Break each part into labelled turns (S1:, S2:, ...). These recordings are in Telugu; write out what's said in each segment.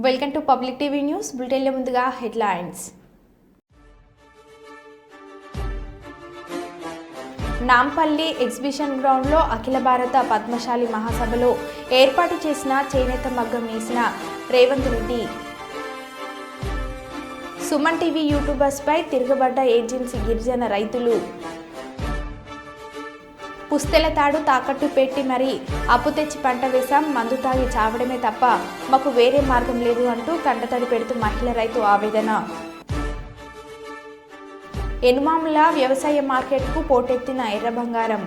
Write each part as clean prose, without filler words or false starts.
S1: Welcome to public TV news బులెటిన్ల ముందుగా హెడ్లైన్స్. నాంపల్లి ఎగ్జిబిషన్ గ్రౌండ్లో అఖిల భారత పద్మశాలి మహాసభలో ఏర్పాటు చేసిన చేనేత మగ్గం వేసిన రేవంత్ రెడ్డి. సుమన్ టీవీ యూట్యూబర్స్పై తిరగబడ్డ ఏజెన్సీ గిరిజన రైతులు. పుస్తెల తాడు తాకట్టు పెట్టి మరీ అప్పు తెచ్చి పంట వేశాం, మందు తాగి చావడమే తప్ప మాకు వేరే మార్గం లేదు అంటూ కంటతడి పెడుతూ మహిళ రైతు ఆవేదన. ఎనుమాముల వ్యవసాయ మార్కెట్కు పోటెత్తిన ఎర్ర బంగారం.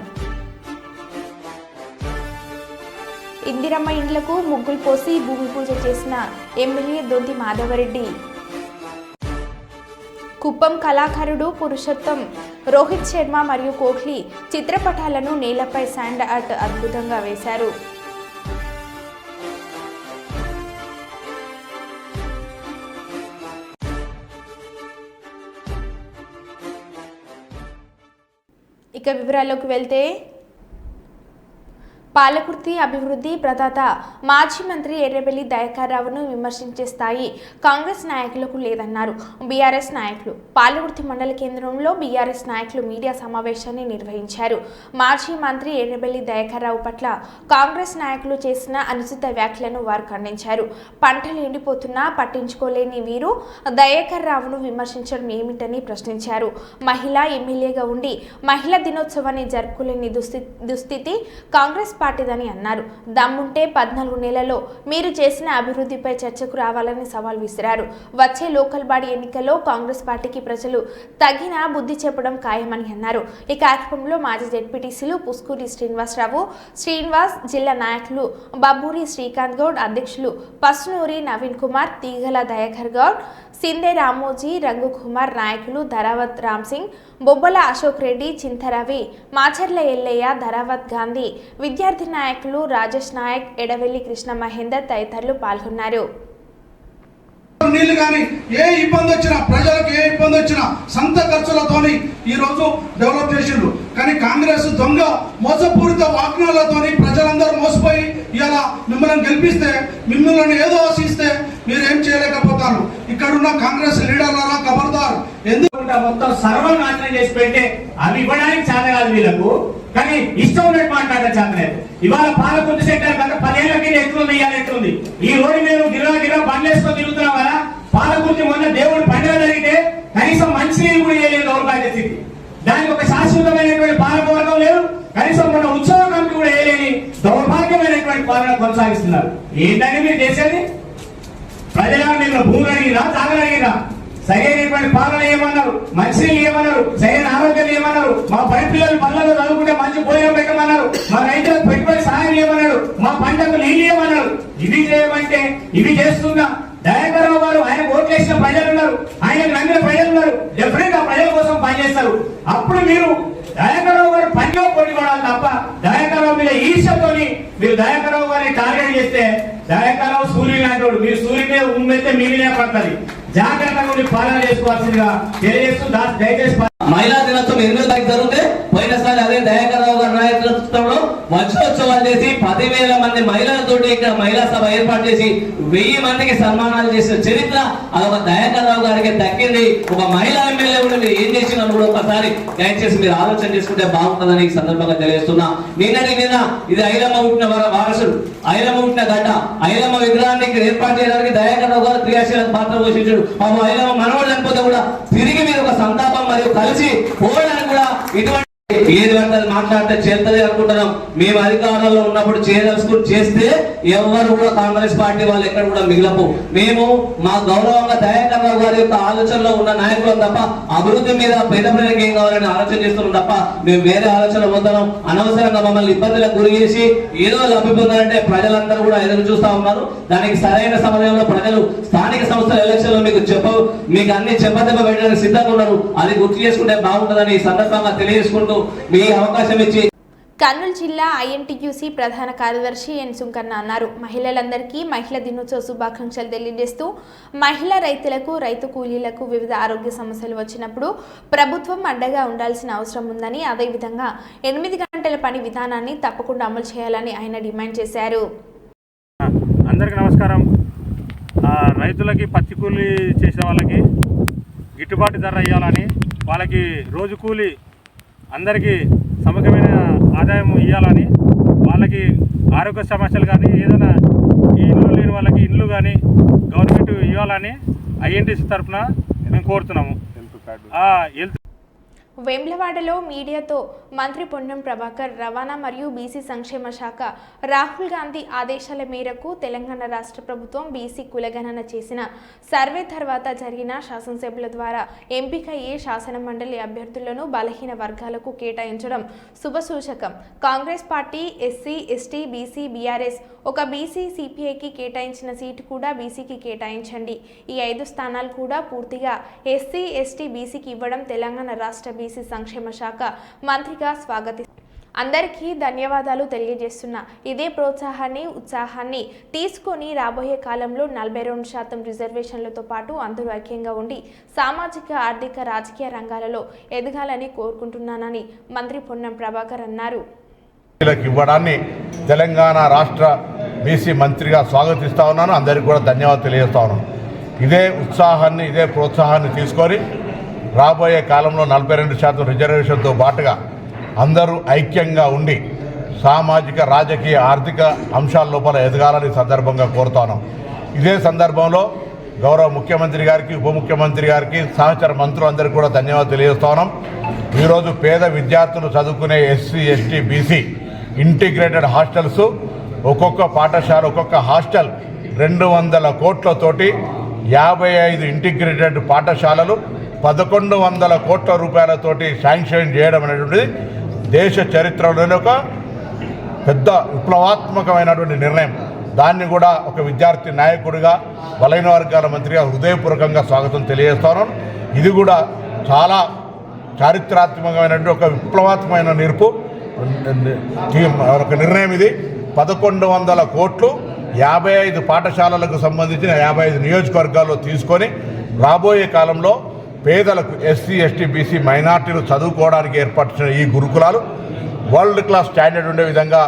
S1: ఇందిరమ్మ ఇండ్లకు ముగ్గులు పోసి భూమి పూజ చేసిన ఎమ్మెల్యే దొంతి మాధవరెడ్డి. కుప్పం కళాకారుడు పురుషోత్తం, రోహిత్ శర్మ మరియు కోహ్లీ చిత్రపటాలను నేలపై శాండ్ ఆర్ట్ అద్భుతంగా వేశారు. ఇక వివరాల్లోకి వెళ్తే, పాలకుర్తి అభివృద్ధి ప్రదాత మాజీ మంత్రి ఎర్రబెల్లి దయాకర్ రావును విమర్శించే స్థాయి కాంగ్రెస్ నాయకులకు లేదన్నారు బీఆర్ఎస్ నాయకులు. పాలకుర్తి మండల కేంద్రంలో బీఆర్ఎస్ నాయకులు మీడియా సమావేశాన్ని నిర్వహించారు. మాజీ మంత్రి ఎర్రబెల్లి దయాకర్ రావు పట్ల కాంగ్రెస్ నాయకులు చేసిన అనుచిత వ్యాఖ్యలను వారు ఖండించారు. పంటలు ఎండిపోతున్నా పట్టించుకోలేని వీరు దయాకర్ రావును విమర్శించడం ఏమిటని ప్రశ్నించారు. మహిళా ఎమ్మెల్యేగా ఉండి మహిళా దినోత్సవాన్ని జరుపుకోలేని దుస్థితి కాంగ్రెస్ పార్టీదని అన్నారు. దమ్ముంటే 14 నెలల్లో మీరు చేసిన అభివృద్ధిపై చర్చకు రావాలని సవాల్ విసిరారు. వచ్చే లోకల్ బాడీ ఎన్నికల్లో కాంగ్రెస్ పార్టీకి ప్రజలు తగిన బుద్ధి చెప్పడం ఖాయమని అన్నారు. ఈ కార్యక్రమంలో మాజీ జెడ్పీటీసీలు పుస్కూరి శ్రీనివాస్, జిల్లా నాయకులు బబ్బూరి శ్రీకాంత్ గౌడ్, అధ్యక్షులు పసునూరి నవీన్ కుమార్, తీగల దయాకర్ గౌడ్, సిందే రామోజీ, రంగు కుమార్, నాయకులు ధరావత్ రామ్ సింగ్, బొబ్బల అశోక్ రెడ్డి, చింతరవి, మాచర్ల ఎల్లయ్య, ధరావత్ గాంధీ, విద్యార్థి నాయకులు రాజేష్ నాయక్, ఎడవెల్లి కృష్ణ మహేందర్ తదితరులు పాల్గొన్నారు.
S2: నీళ్లు కానీ ఏ ఇబ్బంది వచ్చినా, ప్రజలకు ఏ ఇబ్బంది వచ్చినా సొంత ఖర్చులతోని ఈ రోజు డెవలప్ చేసిండ్రు. కానీ కాంగ్రెస్ దొంగ మోసపూరిత వాగ్దానాలతోని ప్రజలందరూ మోసపోయి ఇలా మిమ్మల్ని గెలిపిస్తే, మిమ్మల్ని ఏదో ఆశిస్తే మీరేం చేయలేకపోతారు. ఇక్కడున్న కాంగ్రెస్ లీడర్ల ఖబర్దార్. ఎందుకు
S3: మొత్తం సర్వనాశనం చేసి పెట్టే అవి ఇవ్వడానికి చేత కాదు వీళ్ళకు, కానీ ఇష్టం ఉన్నట్టు మాట్లాడడం చేతలేదు. ఇవాళ పాలకుర్తి సెక్టర్ కన్నా 10 ఏళ్ళకి ఎట్లుంది, ఇవాళ ఎట్లుంది. ఈ రోడ్డు మీద గిరా బండ్లు వేసుకొని తిరుగుతున్నాం కదా. పాలకుర్తి మొన్న దేవుడు పండుగ జరిగితే కనీసం మంచినీళ్ళు కూడా వేయలేదు దౌర్భాగ్య స్థితి. దానికి ఒక శాశ్వతమైనటువంటి పాలకవర్గం లేదు. కనీసం మన ఉత్సవ కమిటీ కూడా వేయలేని దౌర్భాగ్యమైనటువంటి పాలన కొనసాగిస్తున్నారు. ఏంటని మీరు చేసేది? ప్రజల మీరు భూములు అడిగిరా, జాగలు అడిగిరా? సరైనటువంటి పాలన ఏమన్నారు, మంచినీళ్ళు ఏమన్నారు, సరైన ఆరోగ్యం ఏమన్నారు, మా పని పిల్లలు పనులలో చదువుకుంటే మంచి భోజనం పెట్టమన్నారు, మా రైతులకు పెట్టుబడి సహాయం ఏమన్నాడు, మా పంటకు నీళ్ళు ఏమన్నారు. ఇవి చేయమంటే ఇవి చేస్తున్నా దయాకర్ రావు గారు, ఆయన ఓట్లేసిన ప్రజలు ఉన్నారు, ఆయన నమ్మిన ప్రజలు ఉన్నారు. డెఫినెట్ గా ప్రజల కోసం పనిచేస్తారు. అప్పుడు మీరు దయాకర్ రావు గారు పనిలో కొట్టుకోవడాలి తప్ప దయాకర్ రావు మీద ఈర్ష్యతోని మీరు దయాకర్ రావు గారిని టార్గెట్ చేస్తే, దయాకర్ రావు సూర్యుడు అంటాడు, మీరు సూర్యుడి మీద ఉమ్మెత్తే మీ మీద పడుతుంది. జాగ్రత్తగా ఉండి పాలన చేసుకోవాల్సిందిగా తెలియజేస్తూ దయచేసి.
S4: మహిళా దినోత్సవం 8వ తారీఖు జరిగితే పోయినసారి అదే దయాకర్ రావు గారి నాయకత్వంలో వజ్రోత్సవాలు చేసి 10,000 మంది మహిళలతోటి ఇక్కడ మహిళా సభ ఏర్పాటు చేసి 1000 మందికి సన్మానాలు చేసిన చరిత్ర అదొక దయాకర్ రావు గారికి దక్కింది. ఒక మహిళా ఎమ్మెల్యే కూడా మీరు ఏం చేసినా కూడా ఒకసారి దయచేసి మీరు ఆలోచన చేసుకుంటే బాగుంటుందని ఈ సందర్భంగా తెలియజేస్తున్నా. నిన్నటి మీద ఇది ఐలమ్మ పుట్టిన వారసుడు, ఐలమ్మ పుట్టిన గడ్డ, ఐలమ్మ విగ్రహాన్ని ఏర్పాటు చేయడానికి దయాకర్ రావు గారు క్రియాశీల పాత్ర పోషించాడు. ఐలమ్మ మనవడు చనిపోతే కూడా తిరిగి మీరు ఒక సంతాపం మరియు కలిసి పోవడానికి కూడా ఇటువంటి ఏది పడితే మాట్లాడితే చేస్తుంది అనుకుంటున్నాం. మేము అధికారంలో ఉన్నప్పుడు చేయదలుచుకుని చేస్తే ఎవరు కూడా కాంగ్రెస్ పార్టీ వాళ్ళు ఎక్కడ కూడా మిగిలపు. మేము మా గౌరవంగా దయాకర్ రావు గారి యొక్క ఆలోచనలో ఉన్న నాయకులం తప్ప అభివృద్ధి మీద పేద ప్రజలకు ఏం కావాలని ఆలోచన చేస్తున్నాం తప్ప మేము వేరే ఆలోచన పొందడం. అనవసరంగా మమ్మల్ని ఇబ్బందులకు గురి చేసి ఏదో లబ్ధి పొందాలంటే ప్రజలందరూ కూడా ఎదురు చూస్తా ఉన్నారు. దానికి సరైన సమయంలో ప్రజలు స్థానిక సంస్థల ఎలక్షన్ లో మీకు అన్ని చెప్పదెబ్బ పెట్టడానికి సిద్ధంగా ఉన్నారు. అది గుర్తు చేసుకుంటే బాగుంటుందని ఈ సందర్భంగా తెలియజేసుకుంటూ మీ అవకాశం ఇచ్చి.
S1: కర్నూలు జిల్లా ఐఎన్టీయూసీ ప్రధాన కార్యదర్శి ఎన్ సుంకన్న అన్నారు. మహిళలందరికీ మహిళా దినోత్సవ శుభాకాంక్షలు తెలియజేస్తూ మహిళా రైతులకు, రైతు కూలీలకు వివిధ ఆరోగ్య సమస్యలు వచ్చినప్పుడు ప్రభుత్వం అండగా ఉండాల్సిన అవసరం ఉందని, అదేవిధంగా 8 గంటల పని విధానాన్ని తప్పకుండా అమలు చేయాలని ఆయన డిమాండ్ చేశారు.
S5: అందరికీ నమస్కారం. రైతులకి పత్తి కూలీ చేసే వాళ్ళకి గిట్టుబాటు ధర ఇవ్వాలని, వాళ్ళకి రోజు కూలీ అందరికీ సమగ్రమైన ఆదాయం ఇవ్వాలని, వాళ్ళకి ఆరోగ్య సమస్యలు కానీ ఏదైనా ఈ ఇల్లు లేని వాళ్ళకి ఇల్లు కానీ గవర్నమెంట్ ఇవ్వాలని ఐఎన్టీసీ తరఫున మేము కోరుతున్నాము. హెల్త్
S1: వేములవాడలో మీడియాతో మంత్రి పొన్నం ప్రభాకర్ రవాణా మరియు బీసీ సంక్షేమ శాఖ రాహుల్ గాంధీ ఆదేశాల మేరకు తెలంగాణ రాష్ట్ర ప్రభుత్వం బీసీ కులగణన చేసిన సర్వే తర్వాత జరిగిన శాసనసభ్యుల ద్వారా ఎంపికయ్యే శాసన మండలి అభ్యర్థులను బలహీన వర్గాలకు కేటాయించడం శుభసూచకం. Congress party SC, ST, BC, BRS ఒక బీసీ సిపిఐకి కేటాయించిన సీటు కూడా బీసీకి కేటాయించండి. ఈ 5 స్థానాలు కూడా పూర్తిగా ఎస్సీ, ఎస్టీ, బీసీకి ఇవ్వడం తెలంగాణ రాష్ట్ర బీసీ సంక్షేమ శాఖ మంత్రిగా స్వాగతిస్తారు. అందరికీ ధన్యవాదాలు తెలియజేస్తున్నా. ఇదే ప్రోత్సాహాన్ని, ఉత్సాహాన్ని తీసుకొని రాబోయే కాలంలో 42% రిజర్వేషన్లతో పాటు అందరూ ఐక్యంగా ఉండి సామాజిక, ఆర్థిక, రాజకీయ రంగాలలో ఎదగాలని కోరుకుంటున్నానని మంత్రి పొన్నం ప్రభాకర్ అన్నారు.
S6: ఇవ్వడాన్ని తెలంగాణ రాష్ట్ర బీసీ మంత్రిగా స్వాగతిస్తా ఉన్నాను. అందరికీ కూడా ధన్యవాదాలు తెలియజేస్తా ఉన్నాను. ఇదే ఉత్సాహాన్ని, ఇదే ప్రోత్సాహాన్ని తీసుకొని రాబోయే కాలంలో 42% రిజర్వేషన్తో పాటుగా అందరూ ఐక్యంగా ఉండి సామాజిక, రాజకీయ, ఆర్థిక అంశాల లోపల ఎదగాలని సందర్భంగా కోరుతాను. ఇదే సందర్భంలో గౌరవ ముఖ్యమంత్రి గారికి, ఉప ముఖ్యమంత్రి గారికి, సహచర మంత్రులందరికీ కూడా ధన్యవాదాలు తెలియజేస్తా ఉన్నాం. ఈరోజు పేద విద్యార్థులు చదువుకునే SC, ST, BC integrated hostels, ఒక్కొక్క పాఠశాల, ఒక్కొక్క హాస్టల్ 200 కోట్లతోటి 55 ఇంటిగ్రేటెడ్ పాఠశాలలు 1100 కోట్ల రూపాయలతోటి శాంక్షన్ చేయడం అనేటువంటిది దేశ చరిత్రలోనే ఒక పెద్ద విప్లవాత్మకమైనటువంటి నిర్ణయం. దాన్ని కూడా ఒక విద్యార్థి నాయకుడిగా, బలైన వర్గాల మంత్రిగా హృదయపూర్వకంగా స్వాగతం తెలియజేస్తాను. ఇది కూడా చాలా చారిత్రాత్మకమైనటువంటి ఒక విప్లవాత్మకమైన ఒక నిర్ణయం. ఇది 1100 కోట్లు 55 పాఠశాలలకు సంబంధించిన 55 నియోజకవర్గాల్లో తీసుకొని రాబోయే కాలంలో పేదలకు, ఎస్సీ, ఎస్టీ, బీసీ, మైనార్టీలు చదువుకోవడానికి ఏర్పాటు చేసిన ఈ గురుకులాలు వరల్డ్ క్లాస్ స్టాండర్డ్ ఉండే విధంగా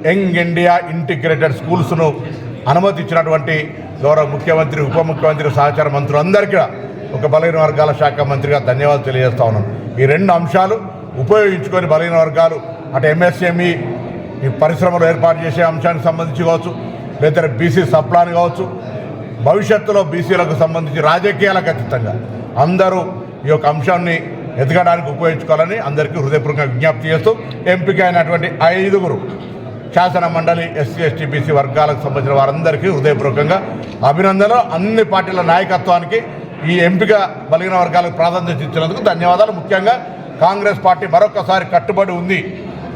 S6: యంగ్ ఇండియా ఇంటిగ్రేటెడ్ స్కూల్స్ను అనుమతించినటువంటి గౌరవ ముఖ్యమంత్రి, ఉప ముఖ్యమంత్రి, సహచార మంత్రులందరికీ ఒక బలహీన వర్గాల శాఖ మంత్రిగా ధన్యవాదాలు తెలియజేస్తా ఉన్నాను. ఈ 2 అంశాలు ఉపయోగించుకొని బలహీన వర్గాలు అటు ఎంఎస్ఎంఈ ఈ పరిశ్రమలు ఏర్పాటు చేసే అంశానికి సంబంధించి కావచ్చు, లేదా బీసీ సప్లాన్ కావచ్చు, భవిష్యత్తులో బీసీలకు సంబంధించి రాజకీయాలకు అతీతంగా అందరూ ఈ యొక్క అంశాన్ని ఎదగడానికి ఉపయోగించుకోవాలని అందరికీ హృదయపూర్వకంగా విజ్ఞప్తి చేస్తూ ఎంపిక అయినటువంటి 5 శాసన మండలి ఎస్సీ, ఎస్టీ, బీసీ వర్గాలకు సంబంధించిన వారందరికీ హృదయపూర్వకంగా అభినందనలు. అన్ని పార్టీల నాయకత్వానికి ఈ ఎంపిక బలహీన వర్గాలకు ప్రాధాన్యత ఇచ్చినందుకు ధన్యవాదాలు. ముఖ్యంగా కాంగ్రెస్ పార్టీ మరొకసారి కట్టుబడి ఉంది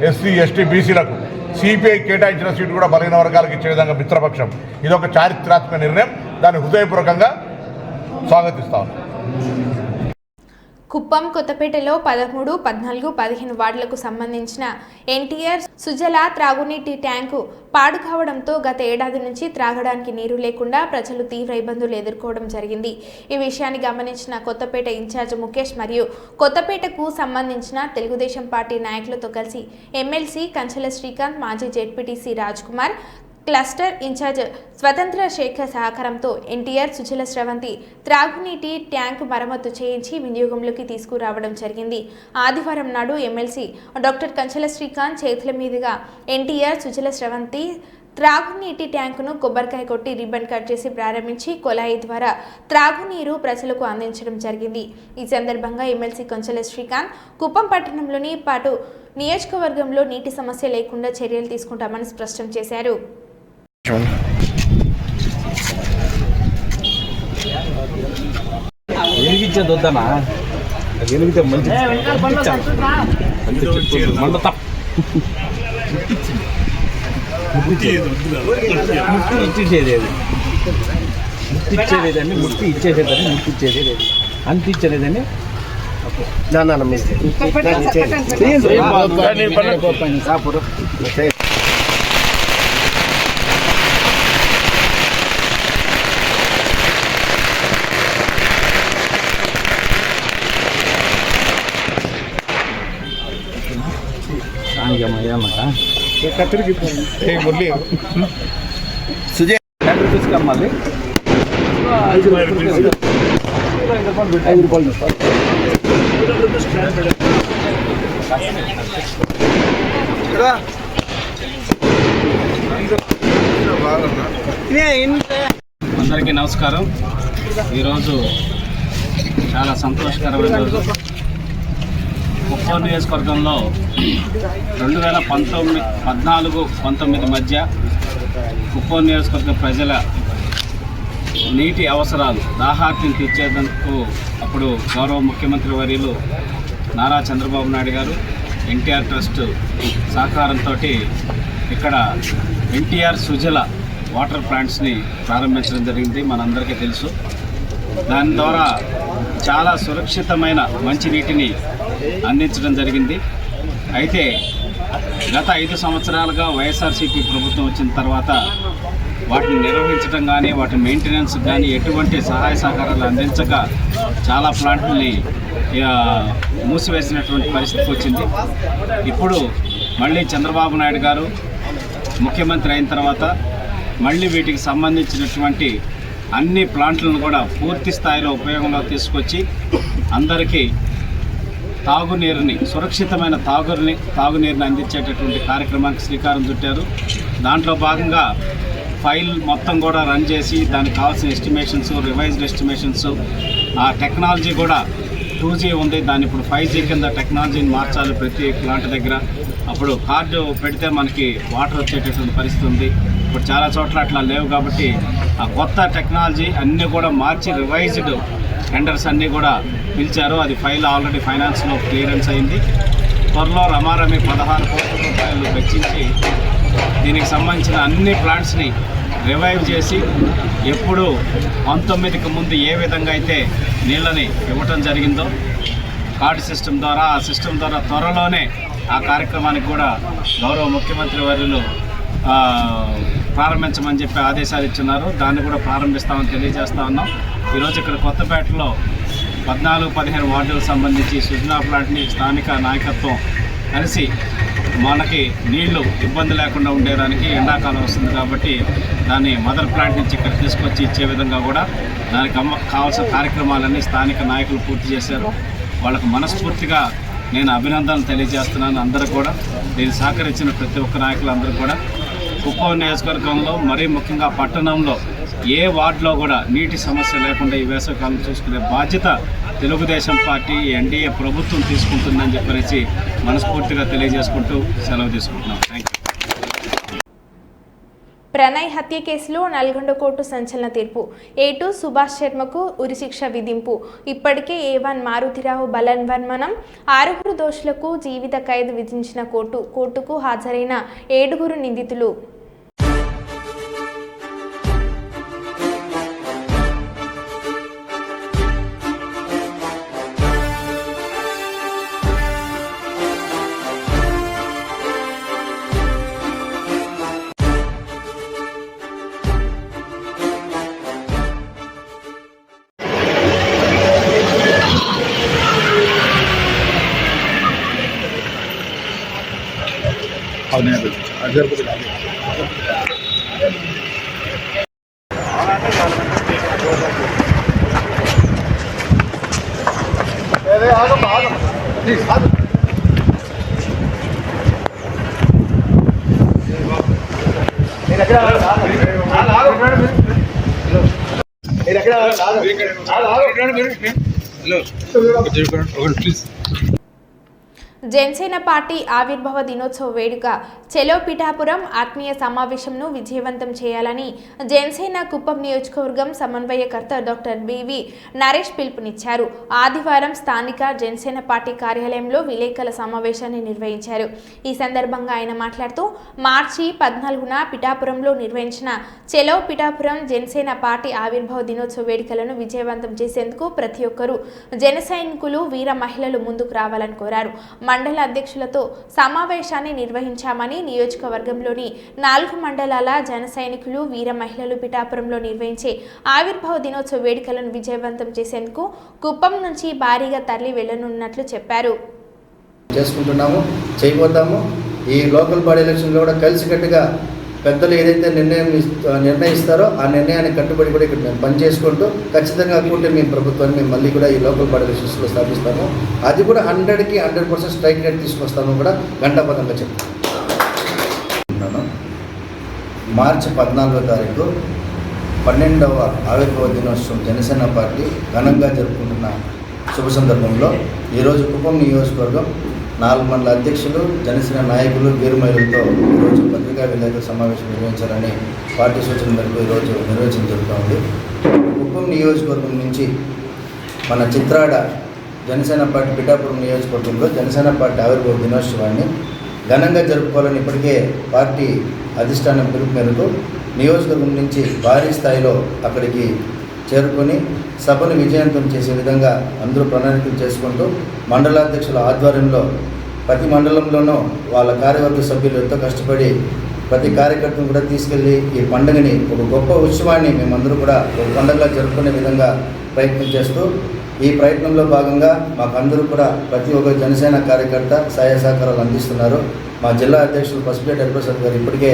S6: ఎస్సీ, ఎస్టీ, బీసీలకు సిపిఐ కేటాయించిన సీటు కూడా బలహీన వర్గాలకు ఇచ్చే విధంగా మిత్రపక్షం. ఇది ఒక చారిత్రాత్మక నిర్ణయం. దాన్ని హృదయపూర్వకంగా స్వాగతిస్తాను.
S1: కుప్పం, కొత్తపేటలో 13, 14, 15 వార్డులకు సంబంధించిన ఎన్టీఆర్ సుజల త్రాగునీటి ట్యాంకు పాడు కావడంతో గత ఏడాది నుంచి త్రాగడానికి నీరు లేకుండా ప్రజలు తీవ్ర ఇబ్బందులు ఎదుర్కోవడం జరిగింది. ఈ విషయాన్ని గమనించిన కొత్తపేట ఇన్ఛార్జ్ ముఖేష్ మరియు కొత్తపేటకు సంబంధించిన తెలుగుదేశం పార్టీ నాయకులతో కలిసి ఎమ్మెల్సీ కంచెల శ్రీకాంత్, మాజీ ZPTC Raj Kumar, cluster in-charge Swatantra Shekhar సహకారంతో ఎన్టీఆర్ సుజల స్రవంతి త్రాగునీటి ట్యాంక్ మరమ్మతు చేయించి వినియోగంలోకి తీసుకురావడం జరిగింది. ఆదివారం నాడు ఎమ్మెల్సీ డాక్టర్ కంచెల శ్రీకాంత్ చేతుల మీదుగా ఎన్టీఆర్ సుజల స్రవంతి త్రాగునీటి ట్యాంకును కొబ్బరికాయ కొట్టి రిబ్బన్ కట్ చేసి ప్రారంభించి కొలాయి ద్వారా త్రాగునీరు ప్రజలకు అందించడం జరిగింది. ఈ సందర్భంగా ఎమ్మెల్సీ కంచెల శ్రీకాంత్ కుప్పం పట్టణంలోని పాటు నియోజకవర్గంలో నీటి సమస్య లేకుండా చర్యలు తీసుకుంటామని స్పష్టం చేశారు.
S7: వెలిగించేదొద్దనా వెలిగితే మంచి ముట్టిచ్చేదేదాన్ని ముట్టి ఇచ్చేసేదాన్ని ముట్టిచ్చేది అంతించేదేదాన్ని తీసుకమ్మాలి రూపాయలు తీసుకో.
S8: అందరికీ నమస్కారం. ఈరోజు చాలా సంతోషకరమైన రోజు. కుప్పం నియోజకవర్గంలో 2014-19 మధ్య కుప్పం నియోజకవర్గ ప్రజల నీటి అవసరాలు దాహార్తిని తీర్చేందుకు అప్పుడు గౌరవ ముఖ్యమంత్రి వర్యులు నారా చంద్రబాబు నాయుడు గారు ఎన్టీఆర్ ట్రస్ట్ సహకారంతో ఇక్కడ ఎన్టీఆర్ సుజల వాటర్ ప్లాంట్స్ని ప్రారంభించడం జరిగింది. మనందరికీ తెలుసు. దాని ద్వారా చాలా సురక్షితమైన మంచినీటిని అందించడం జరిగింది. అయితే గత 5 సంవత్సరాలుగా వైఎస్ఆర్సీపీ ప్రభుత్వం వచ్చిన తర్వాత వాటిని నిర్వహించడం కానీ వాటి మెయింటెనెన్స్ కానీ ఎటువంటి సహాయ సహకారాలు అందించక చాలా ప్లాంట్ని మూసివేసినటువంటి పరిస్థితి వచ్చింది. ఇప్పుడు మళ్ళీ చంద్రబాబు నాయుడు గారు ముఖ్యమంత్రి అయిన తర్వాత మళ్ళీ వీటికి సంబంధించినటువంటి అన్ని ప్లాంట్లను కూడా పూర్తి స్థాయిలో ఉపయోగంలో తీసుకొచ్చి అందరికీ తాగునీరుని సురక్షితమైన తాగునీరుని అందించేటటువంటి కార్యక్రమానికి శ్రీకారం చుట్టారు. దాంట్లో భాగంగా ఫైల్ మొత్తం కూడా రన్ చేసి దానికి కావాల్సిన ఎస్టిమేషన్స్, రివైజ్డ్ ఎస్టిమేషన్స్, ఆ టెక్నాలజీ కూడా 2G ఉంది. దాన్ని ఇప్పుడు 5G కింద టెక్నాలజీని మార్చాలి ప్రతి ప్లాంట్ దగ్గర. అప్పుడు కార్డు పెడితే మనకి వాటర్ వచ్చేటటువంటి పరిస్థితి ఉంది. ఇప్పుడు చాలా చోట్ల అట్లా లేవు కాబట్టి ఆ కొత్త టెక్నాలజీ అన్నీ కూడా మార్చి రివైజ్డ్ టెండర్స్ అన్నీ కూడా పిలిచారు. అది ఫైల్ ఆల్రెడీ ఫైనాన్స్లో క్లియరెన్స్ అయింది. త్వరలో రమారమి 16 కోట్ల రూపాయలు వెచ్చించి దీనికి సంబంధించిన అన్ని ప్లాంట్స్ని రివైవ్ చేసి ఎప్పుడు 19కి ముందు ఏ విధంగా అయితే నీళ్ళని ఇవ్వటం జరిగిందో కార్డు సిస్టమ్ ద్వారా, ఆ సిస్టమ్ ద్వారా త్వరలోనే ఆ కార్యక్రమానికి కూడా గౌరవ ముఖ్యమంత్రి వర్యులు ప్రారంభించమని చెప్పి ఆదేశాలు ఇచ్చున్నారు. దాన్ని కూడా ప్రారంభిస్తామని తెలియజేస్తా ఉన్నాం. ఈరోజు ఇక్కడ కొత్తపేటలో 14-15 వార్డులకు సంబంధించి సుజనా ప్లాంట్ని స్థానిక నాయకత్వం కలిసి మనకి నీళ్లు ఇబ్బంది లేకుండా ఉండేదానికి ఎండాకాలం వస్తుంది కాబట్టి దాన్ని మదర్ ప్లాంట్ నుంచి ఇక్కడ తీసుకొచ్చి ఇచ్చే విధంగా కూడా దానికి కావాల్సిన కార్యక్రమాలన్నీ స్థానిక నాయకులు పూర్తి చేశారు. వాళ్ళకు మనస్ఫూర్తిగా నేను అభినందనలు తెలియజేస్తున్నాను. అందరూ కూడా దీన్ని సహకరించిన ప్రతి ఒక్క నాయకులందరూ కూడా కుప్పం నియోజకవర్గంలో మరీ ముఖ్యంగా పట్టణంలో ఏ వార్డులో కూడా నీటి సమస్య లేకుండా ఈ వేసవికాలం చూసుకునే బాధ్యత తెలుగుదేశం పార్టీ ఎన్డీఏ ప్రభుత్వం తీసుకుంటుందని చెప్పేసి మనస్ఫూర్తిగా తెలియజేసుకుంటూ సెలవు తీసుకుంటున్నాం. Thank you.
S1: ప్రణయ్ హత్య కేసులో నల్గొండ కోర్టు సంచలన తీర్పు. A2 సుభాష్ శర్మకు ఉరిశిక్ష విధింపు. ఇప్పటికే A1 మారుతిరావు బలవన్మరణం 6 దోషులకు జీవిత ఖైదు విధించిన కోర్టుకు హాజరైన 7 నిందితులు జనసేన పార్టీ ఆవిర్భావ దినోత్సవ వేడుక చెలో పిఠాపురం ఆత్మీయ సమావేశంను విజయవంతం చేయాలని జనసేన కుప్పం నియోజకవర్గం సమన్వయకర్త డాక్టర్ బివి నరేష్ పిలుపునిచ్చారు. ఆదివారం స్థానిక జనసేన పార్టీ కార్యాలయంలో విలేకరుల సమావేశాన్ని నిర్వహించారు. ఈ సందర్భంగా ఆయన మాట్లాడుతూ మార్చి 14న పిఠాపురంలో నిర్వహించిన చెలో పిఠాపురం జనసేన పార్టీ ఆవిర్భావ దినోత్సవ వేడుకలను విజయవంతం చేసేందుకు ప్రతి ఒక్కరూ జన సైనికులు వీర మహిళలు ముందుకు రావాలని కోరారు. మండల అధ్యక్షులతో సమావేశాన్ని నిర్వహించామని, నియోజకవర్గంలోని 4 మండలాల జన సైనికులు వీర మహిళలు పిఠాపురంలో నిర్వహించే ఆవిర్భావ దినోత్సవ వేడుకలను విజయవంతం చేసేందుకు కుప్పం నుంచి భారీగా తరలి వెళ్లనున్నట్లు చెప్పారు.
S9: చేసుకుంటున్నాము, చేయబోతాము. ఈ లోకల్ బాడీ ఎలక్షన్లో కూడా కలిసికట్టుగా పెద్దలు ఏదైతే నిర్ణయిస్తారో ఆ నిర్ణయానికి కట్టుబడి కూడా ఇక్కడ మేము పనిచేసుకుంటూ ఖచ్చితంగా కూటమి ప్రభుత్వాన్ని మేము మళ్ళీ కూడా ఈ లోకల్ బాడీ ఎలక్షన్స్లో స్థాపిస్తాము. అది కూడా 100కి 100% స్ట్రైక్ రేట్ తీసుకొస్తాము కూడా ఘంటాపథంగా చెప్తున్నాను. మార్చి 14వ తారీఖు 12వ ఆవిర్భావ దినోత్సవం జనసేన పార్టీ ఘనంగా జరుపుకుంటున్న శుభ సందర్భంలో ఈరోజు కుప్పం నియోజకవర్గం 4 మండల అధ్యక్షులు, జనసేన నాయకులు, వీరుమహిళలతో ఈరోజు పత్రికా విలేకరుల సమావేశం నిర్వహించాలని పార్టీ సూచన మేరకు ఈరోజు నిర్వహించడం జరుగుతోంది. కుప్పం నియోజకవర్గం నుంచి మన చిత్రాడ జనసేన పార్టీ పిఠాపురం నియోజకవర్గంలో జనసేన పార్టీ ఆవిర్భావ దినోత్సవాన్ని ఘనంగా జరుపుకోవాలని ఇప్పటికే పార్టీ అధిష్టానం పిలుపు మేరకు నియోజకవర్గం నుంచి భారీ స్థాయిలో అక్కడికి చేరుకొని సభను విజయవంతం చేసే విధంగా అందరూ ప్రణాళికలు చేసుకుంటూ మండలాధ్యక్షుల ఆధ్వర్యంలో ప్రతి మండలంలోనూ వాళ్ళ కార్యవర్గ సభ్యులు ఎంతో కష్టపడి ప్రతి కార్యకర్తను కూడా తీసుకెళ్ళి ఈ పండుగని ఒక గొప్ప ఉత్సవాన్ని మేమందరూ కూడా ఒక పండుగలా జరుపుకునే విధంగా ప్రయత్నం చేస్తూ ఈ ప్రయత్నంలో భాగంగా మాకందరూ కూడా ప్రతి ఒక్క జనసేన కార్యకర్త సహాయ సహకారాలు అందిస్తున్నారు. మా జిల్లా అధ్యక్షులు పసుపేట హరిప్రసాద్ గారు ఇప్పటికే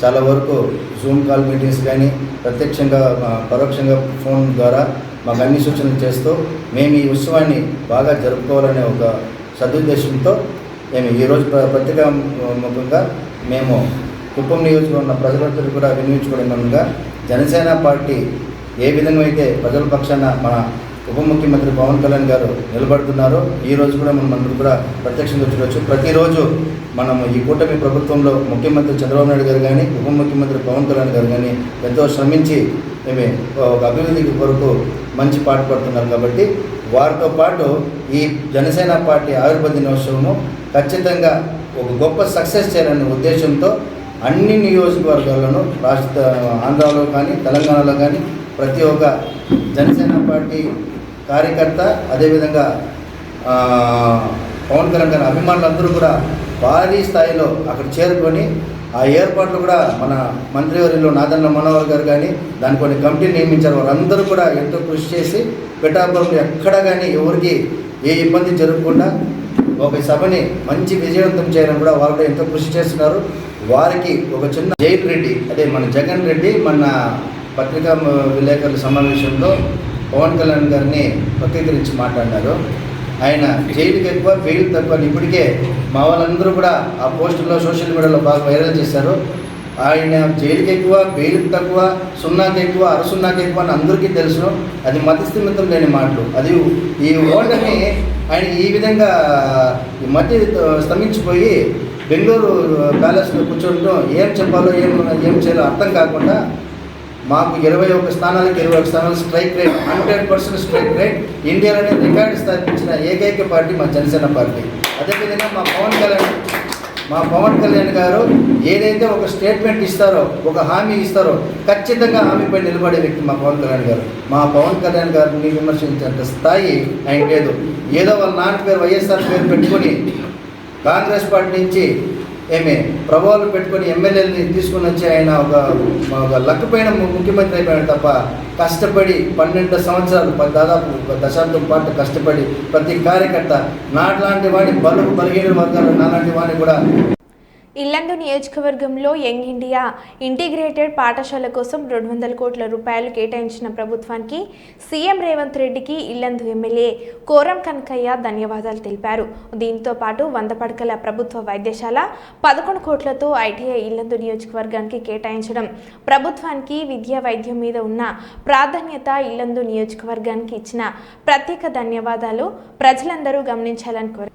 S9: చాలా వరకు జూమ్ కాల్ మీటింగ్స్ కానీ ప్రత్యక్షంగా పరోక్షంగా ఫోన్ ద్వారా మాకు అన్ని సూచనలు చేస్తూ మేము ఈ ఉత్సవాన్ని బాగా జరుపుకోవాలనే ఒక సదుద్దేశంతో మేము ఈరోజు పత్రికాముఖంగా మేము కుప్పం నియోజకవర్గంలో ఉన్న ప్రజలందరూ కూడా వినియోగించుకోవడంగా జనసేన పార్టీ ఏ విధంగా అయితే ప్రజల పక్షాన మన ఉప ముఖ్యమంత్రి పవన్ కళ్యాణ్ గారు నిలబడుతున్నారో ఈరోజు కూడా మనం కూడా ప్రత్యక్షంగా చూడవచ్చు. ప్రతిరోజు మనము ఈ కూటమి ప్రభుత్వంలో ముఖ్యమంత్రి చంద్రబాబు నాయుడు గారు కానీ ఉప ముఖ్యమంత్రి పవన్ కళ్యాణ్ గారు కానీ ఎంతో శ్రమించి మేము ఒక అభివృద్ధికి కొరకు మంచి పాటు పడుతున్నారు. కాబట్టి వారితో పాటు ఈ జనసేన పార్టీ ఆవిర్భావ దినోత్సవము ఖచ్చితంగా ఒక గొప్ప సక్సెస్ చేయాలనే ఉద్దేశంతో అన్ని నియోజకవర్గాల్లోనూ ఆంధ్రాలో కానీ తెలంగాణలో కానీ ప్రతి ఒక్క జనసేన పార్టీ కార్యకర్త అదేవిధంగా పవన్ కళ్యాణ్ గారి అభిమానులందరూ కూడా భారీ స్థాయిలో అక్కడ చేరుకొని ఆ ఏర్పాట్లు కూడా మన మంత్రివర్యులు నాదన్న మనోహర్ గారు కానీ దాని కొన్ని కమిటీలు నియమించారు. వారందరూ కూడా ఎంతో కృషి చేసి పిఠాపురంలో ఎక్కడ కానీ ఎవరికి ఏ ఇబ్బంది జరగకుండా ఒక సభని మంచి విజయవంతం చేయాలని కూడా వారు ఎంతో కృషి చేస్తున్నారు. వారికి ఒక చిన్న జైల్ రెడ్డి అదే మన జగన్ రెడ్డి మన పత్రికా విలేకరుల సమావేశంలో పవన్ కళ్యాణ్ గారిని వక్రీకరించి మాట్లాడినారు. ఆయన జైలుకి ఎక్కువ బెయిల్ తక్కువ ఇప్పటికే మా వాళ్ళందరూ కూడా ఆ పోస్టుల్లో సోషల్ మీడియాలో బాగా వైరల్ చేశారు. ఆయన జైలుకి ఎక్కువ బెయిల్ తక్కువ, సున్నాకి ఎక్కువ, అరసున్నాకి ఎక్కువ అని అందరికీ తెలుసు. అది మతస్థిమితం లేని మాటలు. అది ఈ ఓటమి ఆయన ఈ విధంగా ఈ మధ్య స్తంభించిపోయి బెంగళూరు ప్యాలెస్లో కూర్చోవడం ఏం చెప్పాలో ఏం చేయాలో అర్థం కాకుండా మాకు 21 స్థానాలకు 21 స్థానాలు స్ట్రైక్ రేట్ 100% స్ట్రైక్ రేట్ ఇండియాలోనే రికార్డు స్థాపించిన ఏకైక పార్టీ మా జనసేన పార్టీ. అదేవిధంగా మా పవన్ కళ్యాణ్ గారు ఏదైతే ఒక స్టేట్మెంట్ ఇస్తారో, ఒక హామీ ఇస్తారో ఖచ్చితంగా హామీపై నిలబడే వ్యక్తి మా పవన్ కళ్యాణ్ గారు. మా పవన్ కళ్యాణ్ గారిని విమర్శించేంత స్థాయి ఆయన లేదు. ఏదో వాళ్ళ నాన్న పేరు వైఎస్ఆర్ పేరు పెట్టుకొని కాంగ్రెస్ పార్టీ నుంచి ప్రభావాలు పెట్టుకొని ఎమ్మెల్యేలని తీసుకుని వచ్చి ఆయన ఒక లక్కుపైన ముఖ్యమంత్రి అయిపోయాడు తప్ప కష్టపడి 12 సంవత్సరాలు దాదాపు దశాబ్దం పాటు కష్టపడి ప్రతి కార్యకర్త నాట్లాంటి వాడిని బలహీన వర్గాలు నాలాంటి వాడిని కూడా
S1: ఇల్లందు నియోజకవర్గంలో యంగ్ ఇండియా ఇంటిగ్రేటెడ్ పాఠశాల కోసం 200 కోట్ల రూపాయలు కేటాయించిన ప్రభుత్వానికి సీఎం రేవంత్ రెడ్డికి ఇల్లందు ఎమ్మెల్యే కోరం కనకయ్య ధన్యవాదాలు తెలిపారు. దీంతో పాటు 100 పడకల ప్రభుత్వ వైద్యశాల 11 కోట్లతో ఐటీఐ ఇల్లందు నియోజకవర్గానికి కేటాయించడం ప్రభుత్వానికి విద్యా వైద్యం మీద ఉన్న ప్రాధాన్యత ఇల్లందు నియోజకవర్గానికి ఇచ్చిన ప్రత్యేక ధన్యవాదాలు ప్రజలందరూ గమనించాలని కోరారు.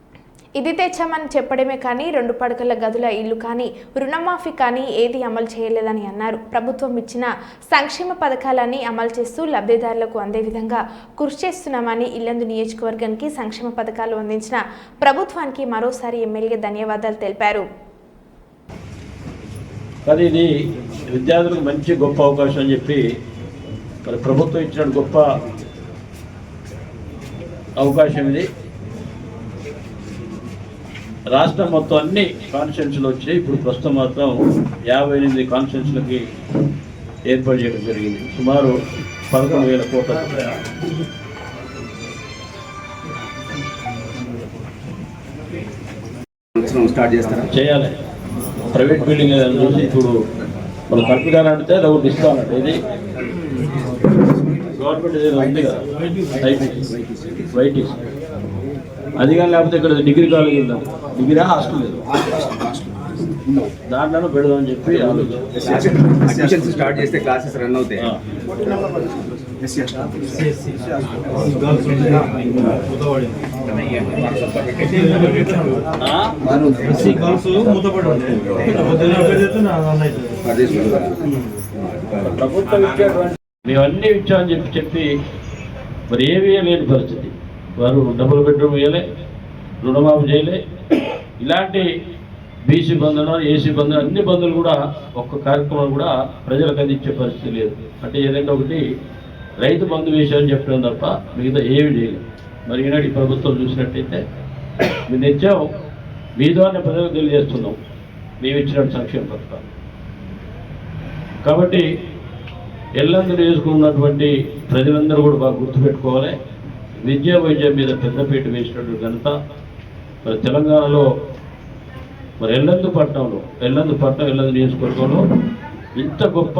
S1: ఇది తెచ్చామని చెప్పడమే కానీ 2 పడకల గదుల ఇల్లు కానీ రుణమాఫీ కానీ ఏది అమలు చేయలేదని అన్నారు. ప్రభుత్వం ఇచ్చిన సంక్షేమ పథకాలన్నీ అమలు చేస్తూ లబ్ధిదారులకు అందే విధంగా కృషి చేస్తున్నామని ఇల్లందు నియోజకవర్గానికి సంక్షేమ పథకాలు అందించిన ప్రభుత్వానికి మరోసారి ఎమ్మెల్యే ధన్యవాదాలు తెలిపారు.
S7: కానీ ఇది విద్యార్థులకు మంచి గొప్ప అవకాశం అని చెప్పి మరి ప్రభుత్వం ఇచ్చిన గొప్ప అవకాశం ఇది. రాష్ట్రం మొత్తం అన్ని కాన్స్టిట్యున్సీలు వచ్చాయి. ఇప్పుడు ప్రస్తుతం మాత్రం 58 కాన్స్టిట్యున్సీలకి ఏర్పాటు చేయడం జరిగింది. సుమారు 11,000 కోట్ల
S8: స్టార్ట్ చేయాలి.
S7: ప్రైవేట్ బిల్డింగ్ చూసి ఇప్పుడు వాళ్ళు కల్పిదాన్ని అడిగితే అది ఒకటి ఇస్తానండి. ఇది గవర్నమెంట్ ఏదైనా ఉంది కదా వైటీసీ అది కానీ, లేకపోతే ఇక్కడ డిగ్రీ కాలేజ్ ఉందండి, డిగ్రీ హాస్టల్ లేదు, దాంట్లో పెడదామని చెప్పి
S8: అడ్మిషన్స్ స్టార్ట్ చేస్తే క్లాసెస్ రన్ అవుతాయి.
S7: ప్రభుత్వం ఇచ్చేటువంటి మేమన్నీ ఇచ్చామని చెప్పి మరి ఏమీ లేని పరిస్థితి. వారు డబుల్ బెడ్రూమ్ ఇవ్వలే, రుణమాఫీ చేయలే, ఇలాంటి బీసీ బంధులు, ఏసీ బంధులు, అన్ని బంధువులు కూడా ఒక్క కార్యక్రమం కూడా ప్రజలకు అందించే పరిస్థితి లేదు. అంటే ఏదైనా ఒకటి రైతు బంధు విషయం చెప్పడం తప్ప మిగతా ఏమి చేయలేదు. మరి ఈనాడు ఈ ప్రభుత్వం చూసినట్టయితే మేము నిత్యం మీ ద్వారా ప్రజలకు తెలియజేస్తున్నాం మేము ఇచ్చిన సంక్షేమ పథకాలు. కాబట్టి ఎల్లందరూ వేసుకున్నటువంటి ప్రజలందరూ కూడా బాగా గుర్తుపెట్టుకోవాలి. విద్యా వైద్యం మీద పెద్దపీట వేసినటువంటి ఘనత మరి తెలంగాణలో మరి ఎల్లందు నియోజకవర్గంలో ఇంత గొప్ప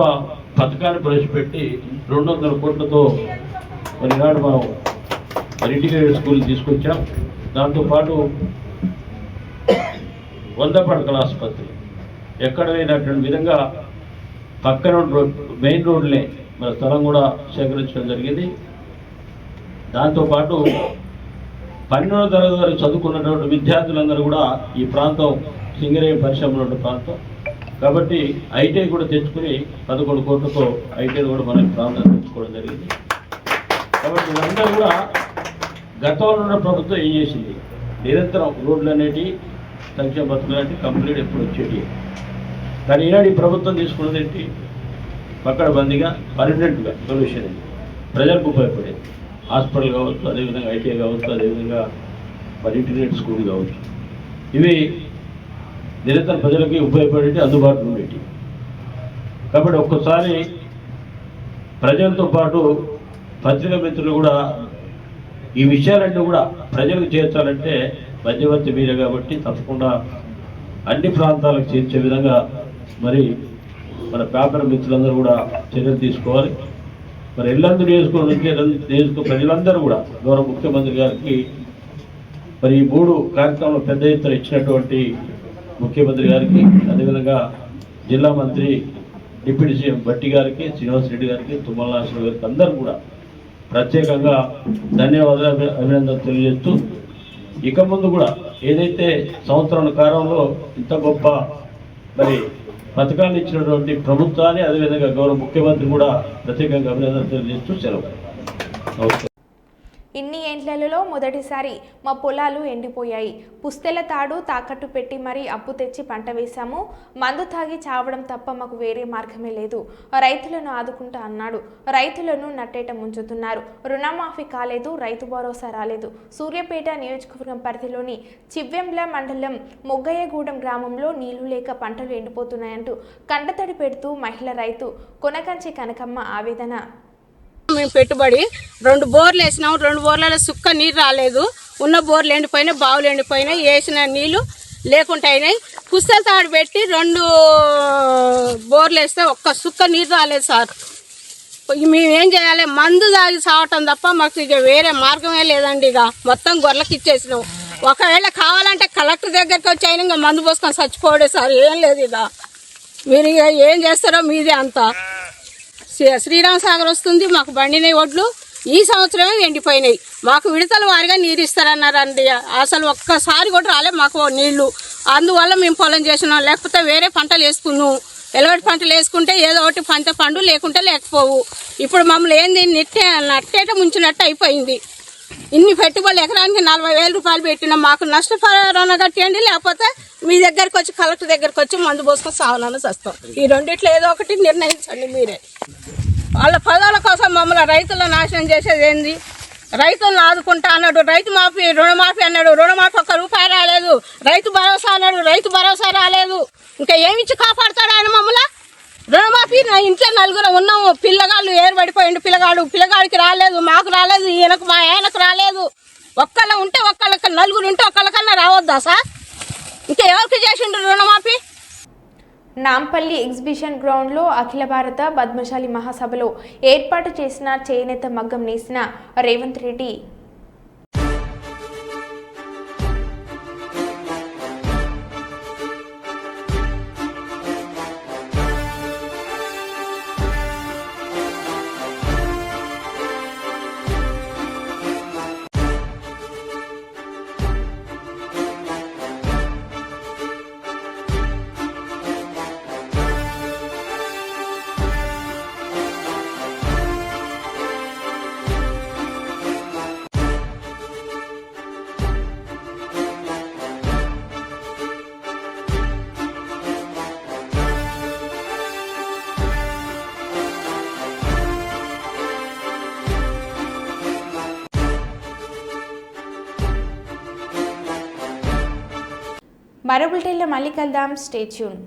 S7: పథకాన్ని ప్రవేశపెట్టి 200 కోట్లతో మరి నాడు మనం మరి ఇంటిగ్రేటెడ్ స్కూల్ తీసుకొచ్చాం. దాంతోపాటు 100 పడకల ఆసుపత్రి ఎక్కడ లేనటువంటి విధంగా పక్కన మెయిన్ రోడ్లే మన స్థలం కూడా సేకరించడం జరిగింది. దాంతోపాటు 12వ తరగతి వరకు చదువుకున్నటువంటి విద్యార్థులందరూ కూడా ఈ ప్రాంతం సింగరేణి పరిశ్రమలో ఉన్న ప్రాంతం కాబట్టి ఐటీఐ కూడా తెచ్చుకుని 11 కోట్లతో ఐటీఐ కూడా మన ప్రాంతం తెచ్చుకోవడం జరిగింది. కాబట్టి వీళ్ళందరూ కూడా గతంలో ఉన్న ప్రభుత్వం ఏం చేసింది, నిరంతరం రోడ్లు అనేవి సంక్షేమ పథకాలు అంటే కంప్లీట్ ఎప్పుడు వచ్చేటి. కానీ ఈనాడు ఈ ప్రభుత్వం తీసుకున్నది ఏంటి, పక్కడ బందీగా పర్మనెంట్గా సొల్యూషన్ ఇది ప్రజలకు ఉపయోగపడేది. హాస్పిటల్ కావచ్చు, అదేవిధంగా ఐటీఐ కావచ్చు, అదేవిధంగా మరి ఇంటిగ్రేటెడ్ స్కూల్ కావచ్చు, ఇవి నిరంతరం ప్రజలకి ఉపయోగపడేటి, అందుబాటులో ఉండేటి. కాబట్టి ఒక్కసారి ప్రజలతో పాటు పత్రికా మిత్రులు కూడా ఈ విషయాలన్నీ కూడా ప్రజలకు చేర్చాలంటే మధ్యవర్తి మీరే కాబట్టి తప్పకుండా అన్ని ప్రాంతాలకు చేర్చే విధంగా మరి మన పేపర్ మిత్రులందరూ కూడా చర్యలు తీసుకోవాలి. మరి ఎల్లందు నియోజకవర్గం ప్రజలందరూ కూడా గౌరవ ముఖ్యమంత్రి గారికి మరి ఈ 3 కార్యక్రమంలో పెద్ద ఎత్తున ఇచ్చినటువంటి ముఖ్యమంత్రి గారికి, అదేవిధంగా జిల్లా మంత్రి డిప్యూటీ సీఎం భట్టి గారికి, శ్రీనివాస్ రెడ్డి గారికి, తుమ్మల నాగేశ్వరరావు గారికి అందరూ కూడా ప్రత్యేకంగా ధన్యవాదాలు, అభినందనలు తెలియజేస్తూ ఇక ముందు కూడా ఏదైతే సంవత్సరం కాలంలో ఇంత గొప్ప మరి పథకాలు ఇచ్చినటువంటి ప్రభుత్వాన్ని, అదేవిధంగా గౌరవ ముఖ్యమంత్రి కూడా ప్రత్యేకంగా అభినందనలు తెలియజేస్తూ సెలవు.
S1: ఇన్ని ఏండ్లలో మొదటిసారి మా పొలాలు ఎండిపోయాయి. పుస్తెల తాడు తాకట్టు పెట్టి మరీ అప్పు తెచ్చి పంట వేశాము. మందు తాగి చావడం తప్ప మాకు వేరే మార్గమే లేదు. రైతులను ఆదుకుంటా అన్నాడు. రైతులను నట్టేట ముంచుతున్నారు. రుణమాఫీ కాలేదు, రైతు భరోసా రాలేదు. సూర్యాపేట నియోజకవర్గం పరిధిలోని చివ్వెంల మండలం మొగ్గయ్యగూడెం గ్రామంలో నీళ్లు లేక పంటలు ఎండిపోతున్నాయంటూ కంటతడి పెడుతూ మహిళ రైతు కొనకంచి కనకమ్మ ఆవేదన.
S10: మేము పెట్టుబడి 2 బోర్లు వేసినాం. 2 బోర్లలో సుక్క నీరు రాలేదు. ఉన్న బోర్లు ఎండిపోయినాయి, బావులు ఎండిపోయినాయి, వేసిన నీళ్లు లేకుండా అయినాయి. పుస్తల తాడు పెట్టి 2 బోర్లు వేస్తే ఒక్క సుక్క నీరు రాలేదు సార్. మేమేం చేయాలి? మందు తాగి సావటం తప్ప మాకు ఇక వేరే మార్గమే లేదండి. ఇక మొత్తం గొర్రెలకు ఇచ్చేసినాం. ఒకవేళ కావాలంటే కలెక్టర్ దగ్గరికి వచ్చి అయినా ఇంకా మందు పోసుకొని చచ్చిపోవడే సార్. ఏం లేదు. ఇక మీరు ఇక ఏం చేస్తారో మీదే అంతా. శ్రీరామ సాగర్ వస్తుంది, మాకు బండినాయి ఒడ్లు. ఈ సంవత్సరమే ఎండిపోయినాయి. మాకు విడతల వారిగా నీరు ఇస్తారన్నారండి. అసలు ఒక్కసారి కూడా రాలే మాకు నీళ్లు. అందువల్ల మేము పొలం చేసినాం. లేకపోతే వేరే పంటలు వేసుకున్నాం. ఎలవటి పంటలు వేసుకుంటే ఏదో ఒకటి పండు, లేకుంటే లేకపోవు. ఇప్పుడు మమ్మల్ని ఏంది నట్టేట ముంచినట్టు అయిపోయింది. ఇన్ని పెట్టుబడులు ఎకరానికి 40,000 రూపాయలు పెట్టినా మాకు నష్టపరిహారం కట్టేయండి, లేకపోతే మీ దగ్గరకు వచ్చి కలెక్టర్ దగ్గరకు వచ్చి మందు పోసుకొని సావనాన్ని వస్తాం. ఈ రెండిట్లో ఏదో ఒకటి నిర్ణయించండి మీరే. వాళ్ళ పదాల కోసం మమ్మల్ని రైతులను నాశనం చేసేది ఏంది? రైతులను ఆదుకుంటా అన్నాడు. రుణమాఫీ అన్నాడు. రుణమాఫీ ₹1 రాలేదు. రైతు భరోసా అన్నాడు. రైతు భరోసా రాలేదు. ఇంకా ఏమిచ్చి కాపాడుతాడు ఆయన మమ్మల్ని? రుణమాఫీ నా ఇంట్లో 4 ఉన్నాము. పిల్లగాళ్ళు ఏర్పడిపోయిండు. పిల్లగాడికి రాలేదు, మాకు రాలేదు, ఈయనకు మా ఆయనకు రాలేదు. ఒక్కళ్ళ ఉంటే ఒక్కళ్ళకి, 4 ఉంటే ఒక్కళ్ళకన్నా రావద్దా సార్? ఇంకా ఎవరికి చేసిండు రుణమాఫీ?
S1: నాంపల్లి ఎగ్జిబిషన్ గ్రౌండ్లో అఖిల భారత పద్మశాలి మహాసభలో ఏర్పాటు చేసిన చేనేత మగ్గం నేసిన రేవంత్ రెడ్డి మరో బులెటిన్లో మళ్ళీ కలుద్దాం. Stay tune.